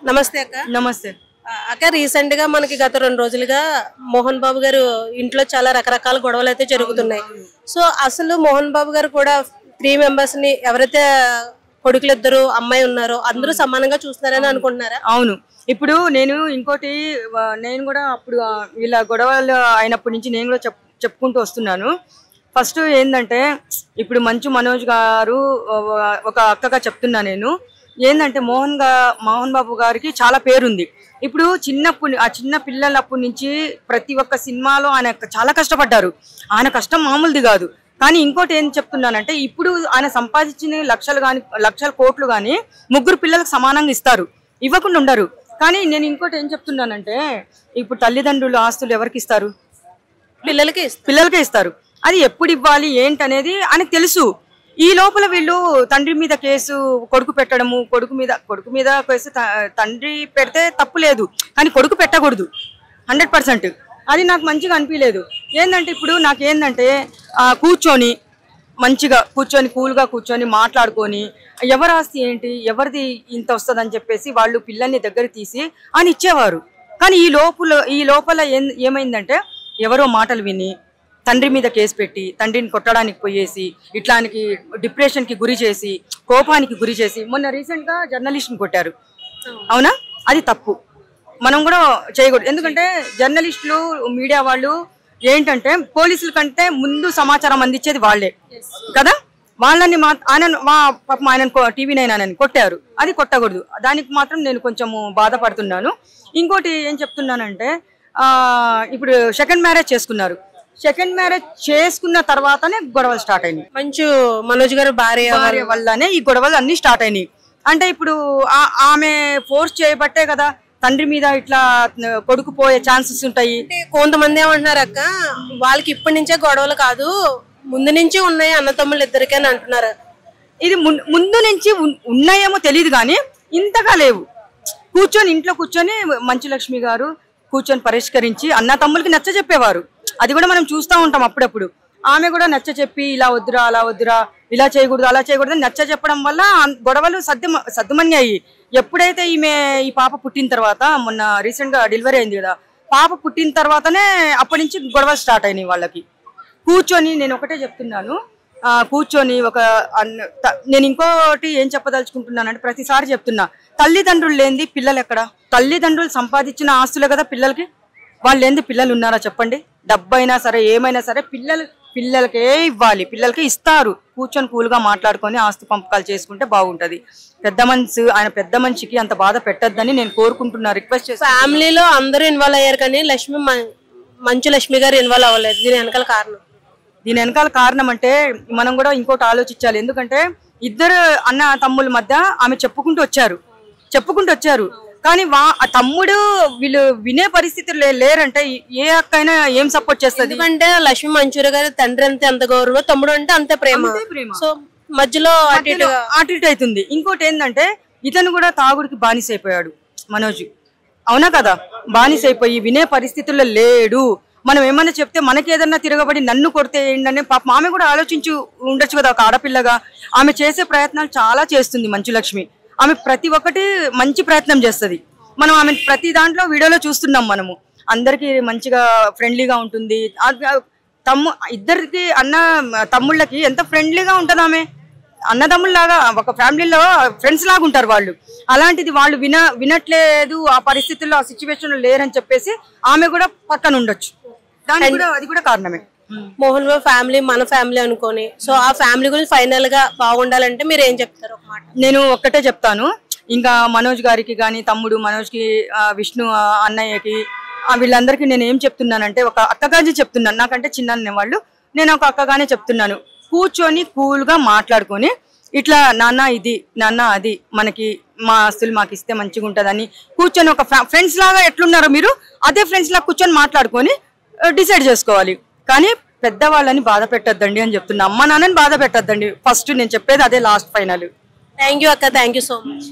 నమస్తే అక్క. నమస్తే అక్క, రీసెంట్ గా మనకి గత 2 రోజులుగా మోహన్ బాబు గారు ఇంట్లో చాలా రకరకాల గొడవలు అయితే జరుగుతున్నాయి. సో అసలు మోహన్ బాబు గారు కూడా 3 మెంబర్స్ ని ఎవరైతే కొడుకులిద్దరు అమ్మాయి ఉన్నారో అందరూ సమానంగా చూస్తున్నారని అనుకుంటున్నారా? అవును. ఇప్పుడు నేను ఇంకోటి నేను కూడా అప్పుడు ఇలా గొడవలు అయినప్పటి నుంచి నేను కూడా చెప్పుకుంటూ వస్తున్నాను. ఫస్ట్ ఏంటంటే ఇప్పుడు మంచు మనోజ్ గారు ఒక అక్కగా చెప్తున్నా నేను ఏంటంటే మోహన్ బాబు గారికి చాలా పేరుంది. ఇప్పుడు చిన్న పిల్లలప్పటి నుంచి ప్రతి ఒక్క సినిమాలో ఆయన చాలా కష్టపడ్డారు. ఆయన కష్టం మామూలుది కాదు. కానీ ఇంకోటి ఏం చెప్తున్నానంటే ఇప్పుడు ఆయన సంపాదించిన లక్షల కోట్లు కానీ 3 పిల్లలకు సమానంగా ఇస్తారు, ఇవ్వకుండా ఉండరు. కానీ నేను ఇంకోటి ఏం చెప్తున్నానంటే ఇప్పుడు తల్లిదండ్రులు ఆస్తులు ఎవరికి ఇస్తారు? పిల్లలకే ఇస్తారు. అది ఎప్పుడు ఇవ్వాలి ఏంటనేది ఆయనకు తెలుసు. ఈ లోపల వీళ్ళు తండ్రి మీద కేసు కొడుకు పెట్టడము, కొడుకు మీద కేసు తండ్రి పెడితే తప్పు లేదు, కానీ కొడుకు పెట్టకూడదు 100%. అది నాకు మంచిగా అనిపించలేదు. ఏంటంటే ఇప్పుడు నాకేంటంటే మంచిగా కూల్గా కూర్చొని మాట్లాడుకొని ఎవరి ఆస్తి ఏంటి, ఎవరిది ఇంత వస్తుంది అని చెప్పేసి వాళ్ళు పిల్లల్ని దగ్గర తీసి అని ఇచ్చేవారు. కానీ ఈ లోపల ఏమైందంటే ఎవరో మాటలు విని తండ్రి మీద కేసు పెట్టి తండ్రిని కొట్టడానికి పోయేసి ఇట్లానికి డిప్రెషన్కి గురి చేసి కోపానికి గురి చేసి మొన్న రీసెంట్గా జర్నలిస్ట్ని కొట్టారు. అవునా? అది తప్పు. మనం కూడా చేయకూడదు. ఎందుకంటే జర్నలిస్టులు మీడియా వాళ్ళు ఏంటంటే పోలీసుల కంటే ముందు సమాచారం అందించేది వాళ్ళే కదా. వాళ్ళని ఆయన TV9 అని కొట్టారు. అది కొట్టకూడదు. దానికి మాత్రం నేను కొంచెము బాధపడుతున్నాను. ఇంకోటి ఏం చెప్తున్నానంటే ఇప్పుడు సెకండ్ మ్యారేజ్ చేసుకున్నారు. సెకండ్ మ్యారేజ్ చేసుకున్న తర్వాతనే గొడవలు స్టార్ట్ అయినాయి. మంచు మనోజ్ గారు భార్య వల్లనే ఈ గొడవలు అన్ని స్టార్ట్ అయినాయి. అంటే ఇప్పుడు ఆమె ఫోర్స్ చేయబట్టే కదా తండ్రి మీద ఇట్లా కొడుకు పోయే ఛాన్సెస్ ఉంటాయి. కొంతమంది ఏమంటున్నారు అక్క, వాళ్ళకి ఇప్పటి నుంచే గొడవలు కాదు, ముందు నుంచి ఉన్నాయి అన్నతమ్ముళ్ళు ఇద్దరికే అని అంటున్నారు. ఇది ముందు నుంచి ఉన్నాయేమో తెలియదు కానీ ఇంతగా లేవు. ఇంట్లో కూర్చొని మంచు లక్ష్మి గారు కూర్చొని పరిష్కరించి అన్న తమ్ములకి నచ్చ చెప్పేవారు. అది కూడా మనం చూస్తూ ఉంటాం అప్పుడప్పుడు. ఆమె కూడా నచ్చ చెప్పి ఇలా వద్దురా అలా వద్దురా, ఇలా చేయకూడదు అలా చేయకూడదు నచ్చ చెప్పడం వల్ల గొడవలు సద్దుమన్యాయి. ఎప్పుడైతే ఈ పాప పుట్టిన తర్వాత, మొన్న రీసెంట్ గా డెలివరీ అయింది కదా, పాప పుట్టిన తర్వాతనే అప్పటి నుంచి గొడవలు స్టార్ట్ అయినాయి వాళ్ళకి. నేను ఒకటే చెప్తున్నాను, నేను ఇంకోటి ఏం చెప్పదలుచుకుంటున్నానంటే ప్రతిసారి చెప్తున్నా, తల్లిదండ్రులు లేనిది పిల్లలు ఎక్కడ? తల్లిదండ్రులు సంపాదించిన ఆస్తులే కదా పిల్లలకి. వాళ్ళు లేనిది పిల్లలు ఉన్నారా చెప్పండి? డబ్బైనా సరే ఏమైనా సరే పిల్లలకే ఇవ్వాలి, పిల్లలకే ఇస్తారు. కూల్గా మాట్లాడుకొని ఆస్తి పంపకాలు చేసుకుంటే బాగుంటది. ఆయన పెద్ద మనిషికి అంత బాధ పెట్టద్దని నేను కోరుకుంటున్నా, రిక్వెస్ట్ చేస్తాను. ఫ్యామిలీలో అందరూ ఇన్వాల్వ్ అయ్యారు కానీ మంచు లక్ష్మి గారు ఇన్వాల్వ్ అవ్వలేదు. దీని వెనకాల కారణం అంటే మనం కూడా ఇంకోటి ఆలోచించాలి. ఎందుకంటే ఇద్దరు అన్న తమ్ముల మధ్య ఆమె చెప్పుకుంటూ వచ్చారు. కానీ తమ్ముడు వీళ్ళు వినే పరిస్థితులు లేరంటే ఏ అక్క అయినా ఏం సపోర్ట్ చేస్తుంది? ఎందుకంటే లక్ష్మీ మంచూరి గారి తండ్రి అంటే అంత గౌరవం, తమ్ముడు అంటే అంతే ప్రేమ. సో మధ్యలో అటు ఇటు అవుతుంది. ఇంకోటి ఏంటంటే ఇతను కూడా తాగుడికి బానిసైపోయాడు మనోజ్. అవునా కదా? బానిసైపోయి వినే పరిస్థితుల్లో లేడు. మనం ఏమన్నా చెప్తే మనకేదన్నా తిరగబడి నన్ను కొడితే ఏంటనే పాపం ఆమె కూడా ఆలోచించి ఉండొచ్చు కదా. ఒక ఆడపిల్లగా ఆమె చేసే ప్రయత్నాలు చాలా చేస్తుంది మంచు లక్ష్మి. ఆమె ప్రతి ఒక్కటి మంచి ప్రయత్నం చేస్తుంది. మనం ఆమె ప్రతి దాంట్లో వీడియోలో చూస్తున్నాం. మనము అందరికి మంచిగా ఫ్రెండ్లీగా ఉంటుంది. ఇద్దరికి తమ్ముళ్ళకి ఎంత ఫ్రెండ్లీగా ఉంటుంది ఆమె. అన్నదమ్ముళ్ళలాగా ఒక ఫ్యామిలీలో ఫ్రెండ్స్ లాగా ఉంటారు వాళ్ళు. అలాంటిది వాళ్ళు వినట్లేదు, ఆ పరిస్థితుల్లో ఆ సిచ్యువేషన్లో లేరని చెప్పేసి ఆమె కూడా పక్కన ఉండొచ్చు. అది కూడా కారణమే. మోహన్ బాబు ఫ్యామిలీ మన ఫ్యామిలీ అనుకోని, సో ఆ ఫ్యామిలీ గురించి ఫైనల్ గా బాగుండాలంటే మీరు ఏం చెప్తారు? ఒక మాట నేను ఒక్కటే చెప్తాను. ఇంకా మనోజ్ గారికి కానీ, తమ్ముడు మనోజ్కి, విష్ణు అన్నయ్యకి, వీళ్ళందరికీ నేను ఏం చెప్తున్నానంటే ఒక అక్కగానే చెప్తున్నాను. నాకంటే చిన్న వాళ్ళు, నేను ఒక అక్కగానే చెప్తున్నాను. కూర్చొని కూల్గా మాట్లాడుకొని ఇట్లా నాన్న ఇది నాన్న అది, మనకి మా ఆస్తులు మాకు ఇస్తే మంచిగా ఉంటుందని కూర్చొని ఒక ఫ్రెండ్స్ లాగా ఎట్లున్నారో మీరు అదే ఫ్రెండ్స్ లాగా కూర్చొని మాట్లాడుకొని డిసైడ్ చేసుకోవాలి. కానీ పెద్దవాళ్ళని బాధ పెట్టద్దండి అని చెప్తున్నా. అమ్మ నాన్నని బాధ పెట్టద్దండి. ఫస్ట్ నేను చెప్పేది అదే, లాస్ట్ ఫైనల్. థ్యాంక్ యూ అక్క, థ్యాంక్ యూ సో మచ్.